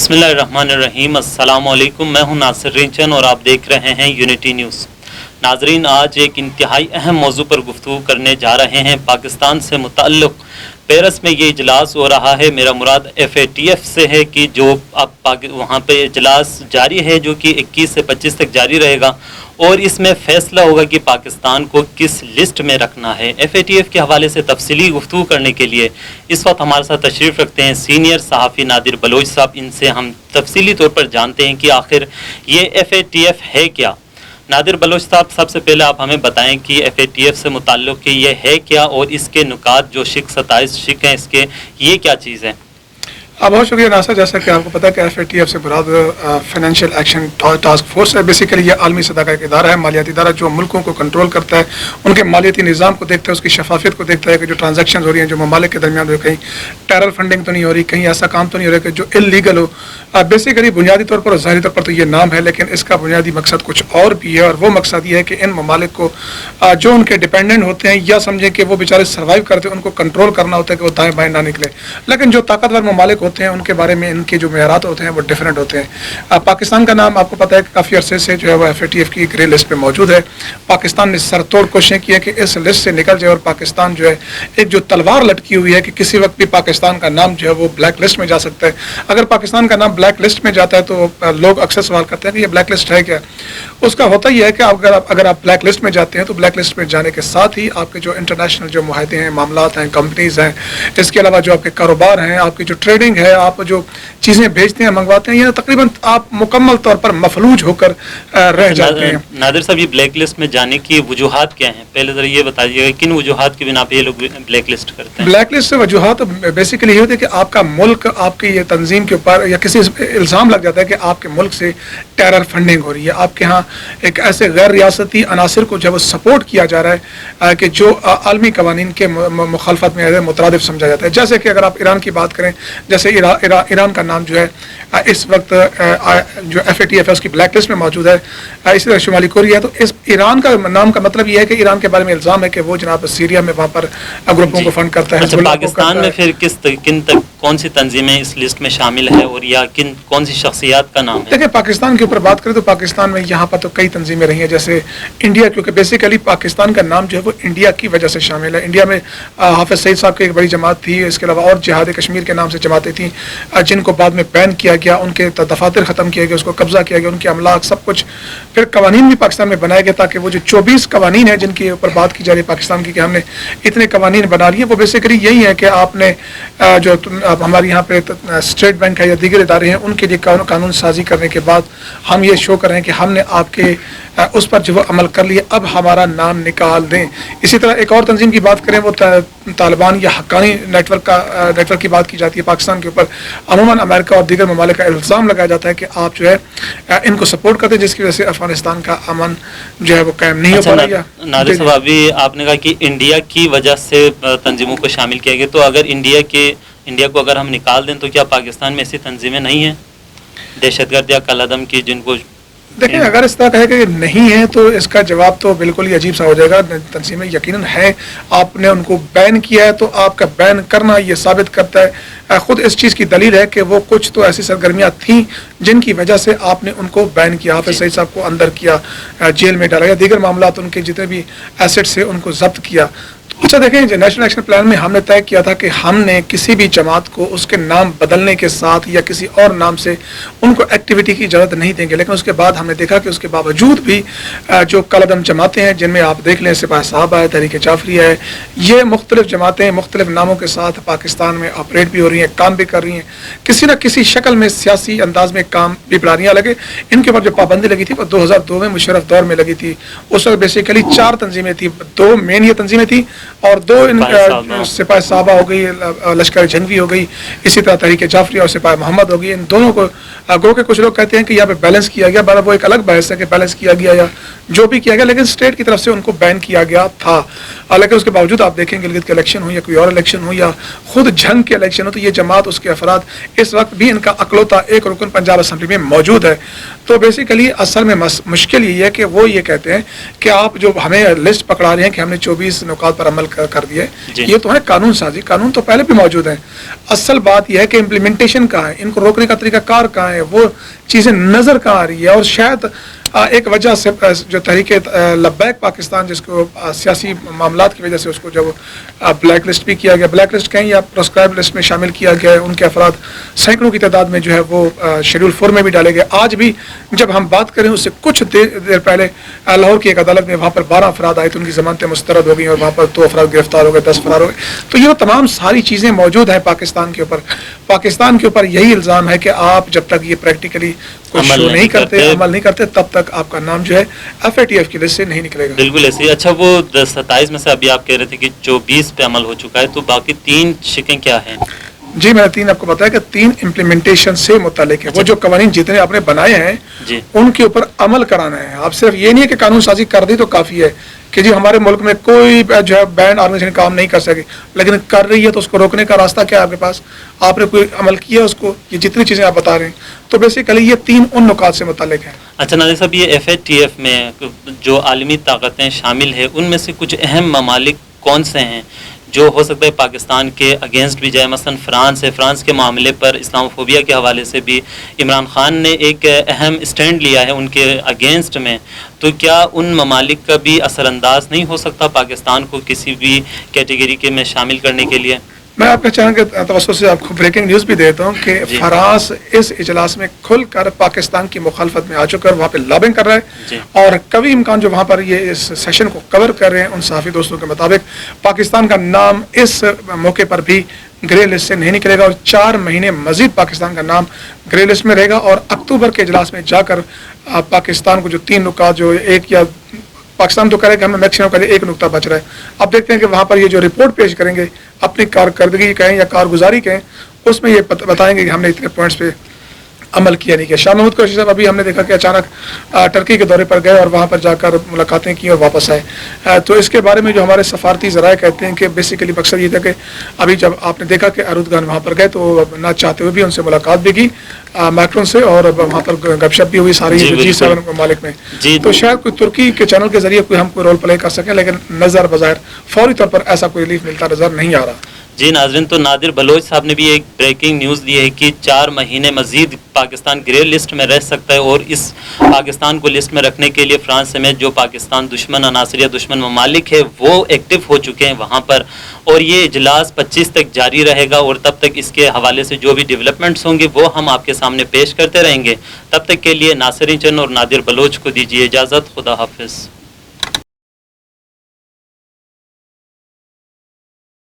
बिस्मिल्लाहिर्रहमानिर्रहीम। अस्सलाम वालेकुम। मैं हूं नासिर रिंचन और आप देख रहे हैं यूनिटी न्यूज़। नाजरीन, आज एक इंतहाई अहम मौजू पर गुफ्तगू करने जा रहे हैं। पाकिस्तान से मुतल्लिक़ पेरिस में ये इजलास हो रहा है। मेरा मुराद FATF से है कि जो अब वहाँ पे इजलास जारी है, जो कि 21 से 25 तक जारी रहेगा और इसमें फ़ैसला होगा कि पाकिस्तान को किस लिस्ट में रखना है। FATF के हवाले से तफसीली गुफ्तगू करने के लिए इस वक्त हमारे साथ तशरीफ़ रखते हैं सीनियर सहाफ़ी नादिर बलोच साहब। इनसे हम तफसीली तौर पर जानते हैं कि आखिर ये FATF है क्या। नादिर बलोच साहब, सबसे पहले आप हमें बताएं कि FATF से मुताल्लिक़ ये है क्या और इसके नुकात जो शिक 27 शिक हैं इसके, ये क्या चीज़ है। बहुत शुक्रिया नासिर। जैसा कि आपको पता है कि FATF से मुराद फाइनेंशियल एक्शन टास्क फोर्स है। बेसिकली ये आलमी सतह का एक इदारा है, मालियाती इदारा, जो मुल्कों को कंट्रोल करता है, उनके मालियाती निज़ाम को देखता है, उसकी शफाफियत को देखता है कि जो ट्रांजैक्शन हो रही हैं, जो ममालिक के दरमियान जो कहीं टेरर फंडिंग तो नहीं हो रही, कहीं ऐसा काम तो नहीं हो रहा कि जो इलीगल हो। बेसिकली बुनियादी तौर पर और ज़ाहिरी तौर पर तो ये नाम है, लेकिन इसका बुनियादी मकसद कुछ और भी है। और वो मकसद ये है कि इन ममालिक को जो उनके डिपेंडेंट होते हैं या समझें कि वो बेचारे सर्वाइव करते हैं, उनको कंट्रोल करना होता है कि वो दाएँ बाएँ ना निकले। लेकिन जो ताकतवर ममालिक होते हैं उनके बारे में इनके जो मेयारात होते हैं वो डिफरेंट होते हैं। पाकिस्तान का नाम आपको पता है कि काफ़ी अरसे से जो है वो FATF की ग्रे लिस्ट पे मौजूद है। पाकिस्तान ने सरतोड़ कोशिशें की है कि इस लिस्ट से निकल जाए और पाकिस्तान जो है एक जो तलवार लटकी हुई है कि किसी वक्त भी पाकिस्तान का नाम जो है वो ब्लैक लिस्ट में जा सकता है। अगर पाकिस्तान का नाम ब्लैक लिस्ट में जाता है तो लोग अक्सर सवाल करते हैं कि ये ब्लैक लिस्ट है क्या। उसका होता ही है कि अगर आप ब्लैक लिस्ट में जाते हैं तो ब्लैक लिस्ट में जाने के साथ ही आपके जो इंटरनेशनल जो मुआहदे हैं, मामलात हैं, कंपनीज़ हैं, इसके अलावा जो आपके कारोबार हैं, आपकी जो ट्रेडिंग है, आप जो चीज़ें भेजते हैं, मंगवाते हैं, ये तकरीबन आप मुकम्मल तौर पर मफलूज होकर रह जाते हैं। नादिर साहब, ये ब्लैक लिस्ट में जाने की वजूहात क्या हैं? पहले ज़रा ये बताइएगा किन वजूहात की बिना पे ये लोग ब्लैक लिस्ट करते हैं। ब्लैक लिस्ट से वजूहात बेसिकली ये होती है कि आपका मुल्क, आपकी ये तंजीम के ऊपर या किसी इल्ज़ाम लग जाता है कि आपके मुल्क से टेरर फंडिंग हो रही है, आपके यहाँ एक ऐसे गैर रियासती अनासर को जब सपोर्ट किया जा रहा है कि जो आलमी कवानीन के मुखालफत में मुतरादिफ समझा जाता है। जैसे कि अगर आप ईरान की बात करें, जैसे ईरान का नाम जो है इस वक्त जो FATF है उसकी ब्लैक लिस्ट में मौजूद है। इसी तरह शुमाली कोरिया है। तो इस ईरान का नाम का मतलब ये है कि ईरान के बारे में इल्ज़ाम है कि वो जनाब सीरिया में वहाँ पर ग्रुपों को फंड करता है। अच्छा, पाकिस्तान में फिर कौन सी तंजीमें इस लिस्ट में शामिल है और या कौन सी शख्सियात का नाम है? देखिए, पाकिस्तान के ऊपर बात करें तो पाकिस्तान में यहाँ पर तो कई तंजीमें रही हैं, जैसे इंडिया, क्योंकि बेसिकली पाकिस्तान का नाम जो है वो इंडिया की वजह से शामिल है। इंडिया में हाफिज सईद साहब की एक बड़ी जमात थी, इसके अलावा और जिहाद कश्मीर के नाम से जमातें थी जिनको बाद में बैन किया गया, उनके दफातर ख़त्म किए गए, उसको कब्जा किया गया, उनके अमलाक सब कुछ। फिर कवानीन भी पाकिस्तान में बनाए गए ताकि वो जो 24 कवानीन है जिनके ऊपर बात की जा रही है पाकिस्तान की कि हमने इतने कवानीन बना लिए, वो बेसिकली यही है कि आपने जो हमारे यहाँ पे स्टेट बैंक है या दीगर इदारे हैं उनके लिए कानून साजी करने के बाद हम ये शो कर रहे हैं कि हमने आपके उस पर जो अमल कर लिए, अब हमारा नाम निकाल दें। इसी तरह एक और तंजीम की बात करें, वो तालिबान या हक्कानी नेटवर्क की बात की जाती है पाकिस्तान के ऊपर। अमूमन अमेरिका और दीगर ममालिक का इल्ज़ाम लगाया जाता है कि आप जो है इनको सपोर्ट करते हैं, जिसकी वजह से अफगानिस्तान का अमन जो है वो कायम नहीं हो पा रहा है। नादिर साहब, अभी आपने कहा कि इंडिया की वजह से तंजीमों को शामिल किया गया, तो अगर इंडिया को अगर हम निकाल दें तो क्या पाकिस्तान में ऐसी तंजीमें नहीं हैं दहशतगर्द या कलअदम की जिनको? देखिए, अगर इस तरह कहे कि नहीं है तो इसका जवाब तो बिल्कुल ही अजीब सा हो जाएगा। तंजीमें यकीनन है, आपने उनको बैन किया है तो आपका बैन करना ये साबित करता है, खुद इस चीज़ की दलील है कि वो कुछ तो ऐसी सरगर्मियाँ थीं जिनकी वजह से आपने उनको बैन किया, हाफिज सईद साहब को अंदर किया, जेल में डाला, या दीगर मामलात उनके जितने भी एसेट्स से उनको जब्त किया। अच्छा, देखें, जो नेशनल एक्शन प्लान में हमने तय किया था कि हमने किसी भी जमात को उसके नाम बदलने के साथ या किसी और नाम से उनको एक्टिविटी की इजाज़त नहीं देंगे। लेकिन उसके बाद हमने देखा कि उसके बावजूद भी जो कलअदम जमातें हैं, जिनमें आप देख लें सिपाह साहब है, तहरीक जाफरी है, ये मुख्तलिफ जमातें मुख्तलिफ नामों के साथ पाकिस्तान में ऑपरेट भी हो रही हैं, काम भी कर रही हैं, किसी न किसी शक्ल में सियासी अंदाज में काम भी बुलानियाँ लगे। इनके ऊपर जो पाबंदी लगी थी वो 2002 में मुशर्रफ दौर में लगी थी। उस वक्त बेसिकली 4 तंजीमें थी, 2 मेन ये तंजीमें थी और 2 सिपाही साहबा हो गई, लश्कर जंगवी हो गई, इसी तरह तहरीक जाफरी और सिपाही मोहम्मद हो गई। इन दोनों को गो के कुछ लोग कहते हैं कि यहाँ पे बैलेंस किया गया, वो एक अलग बहस है कि बैलेंस किया गया या जो भी किया गया, लेकिन स्टेट की तरफ से उनको बैन किया गया था। हालांकि उसके बावजूद आप देखें गिलगित के इलेक्शन हो या कोई और इलेक्शन हो या खुद जंग के इलेक्शन हो, तो ये जमात उसके अफराद इस वक्त भी इनका अकलौता एक रुकन पंजाब असम्बली में मौजूद है। तो बेसिकली असल में मुश्किल ये है कि वो ये कहते हैं कि आप जो हमें लिस्ट पकड़ा रहे हैं कि हमने 24 नुकात पर अमल कर दिए, ये तो है कानून साजी, कानून तो पहले भी मौजूद है। असल बात यह है कि इम्प्लीमेंटेशन कहाँ है, इनको रोकने का तरीका कार कहाँ है, वो चीज़ें नज़र कहाँ आ रही है। और शायद एक वजह से जो तहरीके लब्बैक पाकिस्तान, जिसको सियासी मामलात की वजह से उसको जब ब्लैक लिस्ट भी किया गया, ब्लैक लिस्ट कहीं या प्रोस्क्राइब लिस्ट में शामिल किया गया है, उनके अफराद सैकड़ों की तादाद में जो है वो शेड्यूल 4 में भी डाले गए। आज भी जब हम बात करें उससे कुछ देर पहले लाहौर की एक अदालत में वहाँ पर 12 अफराद आए थे, उनकी जमानतें मुस्तरद हो गई और वहाँ पर 2 अफराद गिरफ्तार हो गए, 10 फरार हो गए। तो ये तमाम सारी चीज़ें मौजूद हैं पाकिस्तान के ऊपर। पाकिस्तान के ऊपर यही इल्ज़ाम है कि आप जब तक ये प्रैक्टिकली कोई शो नहीं करते, अमल नहीं करते, तब तक आपका नाम जो है FATF की लिस्ट से नहीं निकलेगा। बिल्कुल ऐसे ही। अच्छा, वो 27 में से अभी आप कह रहे थे कि 24 पे अमल हो चुका है, तो बाकी 3 शिकें क्या हैं? जी, मैंने 3 आपको बताया कि 3 इम्प्लीमेंटेशन से मुतालिक है। वो जो कवानीन जितने आपने बनाए हैं उनके ऊपर अमल कराना है। आप सिर्फ ये नहीं है कि कानून साजी कर दी तो काफ़ी है कि जी हमारे मुल्क में कोई जो है बैंड ऑर्गेनाइजेशन काम नहीं कर सके, लेकिन कर रही है तो उसको रोकने का रास्ता क्या है आपके पास? आपने कोई अमल किया उसको? ये जितनी चीज़ें आप बता रहे हैं, तो बेसिकली ये 3 उन नुकात से मुतालिक है। अच्छा नादिर साहब, ये FATF में जो आलमी ताकतें शामिल है, उनमें से कुछ अहम ममालिक कौन से हैं जो हो सकता है पाकिस्तान के अगेंस्ट भी जाए? मसलन फ्रांस है, फ्रांस के मामले पर इस्लामोफोबिया के हवाले से भी इमरान खान ने एक अहम स्टैंड लिया है उनके अगेंस्ट में, तो क्या उन ममालिक का भी असरअंदाज नहीं हो सकता पाकिस्तान को किसी भी कैटेगरी के में शामिल करने के लिए? मैं आपके चैनल के तवज्जो से आपको ब्रेकिंग न्यूज़ भी देता हूँ कि फ्रांस इस इजलास में खुलकर पाकिस्तान की मुखालफत में आ चुका है, वहाँ पे लॉबिंग कर रहा है। और कभी इम्कान जो वहाँ पर ये इस सेशन को कवर कर रहे हैं, उन सहाफ़ी दोस्तों के मुताबिक पाकिस्तान का नाम इस मौके पर भी ग्रे लिस्ट से नहीं निकलेगा और 4 महीने मजीद पाकिस्तान का नाम ग्रे लिस्ट में रहेगा। और अक्टूबर के इजलास में जाकर पाकिस्तान को जो 3 नुकात, जो एक या पाकिस्तान तो करेगा हमें मैक्सिमम करे 1 नुकता बच रहा है। अब देखते हैं कि वहाँ पर ये जो रिपोर्ट पेश करेंगे अपनी कारकर्दगी कहें या कारगुजारी कहें, उसमें ये बताएंगे कि हमने इतने पॉइंट्स पे अमल किया नहीं किया। शाह महमूद कुरैशी साहब अभी हमने देखा कि अचानक टर्की के दौरे पर गए और वहाँ पर जाकर मुलाकातें की और वापस आए। तो इसके बारे में जो हमारे सफारती ज़राए कहते हैं कि बेसिकली मकसद ये था कि अभी जब आपने देखा कि अरुदगान वहाँ पर गए तो ना चाहते हुए भी उनसे मुलाकात भी की मैक्रोन से, और वहाँ पर गपशप भी हुई सारी G7 ममालिक में। तो शायद कोई तुर्की के चैनल के जरिए कोई हम कोई रोल प्ले कर सकें, लेकिन नज़र बज़ाहिर फौरी तौर पर ऐसा कोई रिलीफ मिलता नज़र नहीं आ रहा। जी नाज़रीन, तो नादिर बलोच साहब ने भी एक ब्रेकिंग न्यूज़ दी है कि 4 महीने मजीद पाकिस्तान ग्रे लिस्ट में रह सकता है, और इस पाकिस्तान को लिस्ट में रखने के लिए फ्रांस समेत जो पाकिस्तान दुश्मन अनासर या दुश्मन ममालिक है वो एक्टिव हो चुके हैं वहाँ पर, और ये इजलास 25 तक जारी रहेगा। और तब तक इसके हवाले से जो भी डेवलपमेंट्स होंगे वो हम आपके सामने पेश करते रहेंगे। तब तक के लिए नासिरीन चंद और नादिर बलोच को दीजिए इजाज़त। खुदा हाफिज़।